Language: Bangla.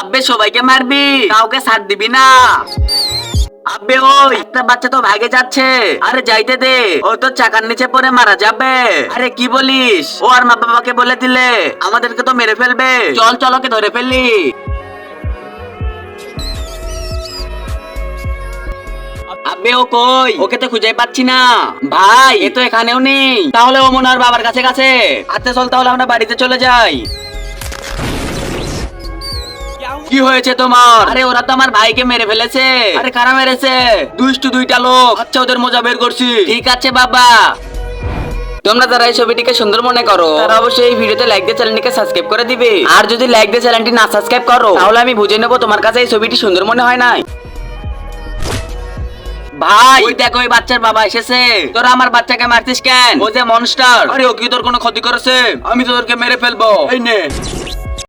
আব্বে সবাইকে মারবি, কাউকে ছাড় দিবি না। আব্বে ওই একটা বাচ্চা তো ভাগে যাচ্ছে, আরে যাইতে দে, ও তো চাকার নিচে পড়ে মারা যাবে। আরে কি বলিস, ও আর মা বাবাকে বলে দিলে আমাদেরকে তো মেরে ফেলবে। চল চল ওকে ধরে ফেললি। আব্বে ও কই, ওকে তো খুঁজে পাচ্ছি না। ভাই এ তো এখানেও নেই, তাহলে ও মনে হয় বাবার কাছে গেছে। আচ্ছা চল তাহলে আমরা বাড়িতে চলে যাই। কি হয়েছে তোমার? আরে ওরা তো আমার ভাইকে মেরে ফেলেছে। আরে কারা মেরেছে? দুষ্টু দুইটা লোক। আচ্ছা ওদের মজা বের করছি। ঠিক আছে বাবা। তোমরা যারা এই ছবিটিকে সুন্দর মনে করো তারা অবশ্যই এই ভিডিওতে লাইক দিয়ে চ্যানেলটিকে সাবস্ক্রাইব করে দিবে। আর যদি লাইক দিয়ে চ্যানেলটি না সাবস্ক্রাইব করো তাহলে আমি বুঝে নেবো তোমার কাছে এই ছবিটি সুন্দর মনে হয় নাই। ভাই ওই দেখো ওই বাচ্চার বাবা এসেছে। তোরা আমার বাচ্চাকে মারছিস কেন? ও যে মনস্টার। আরে ও কি তোর কোনো ক্ষতি করেছে? আমি তোদেরকে মেরে ফেলবো। এই নে।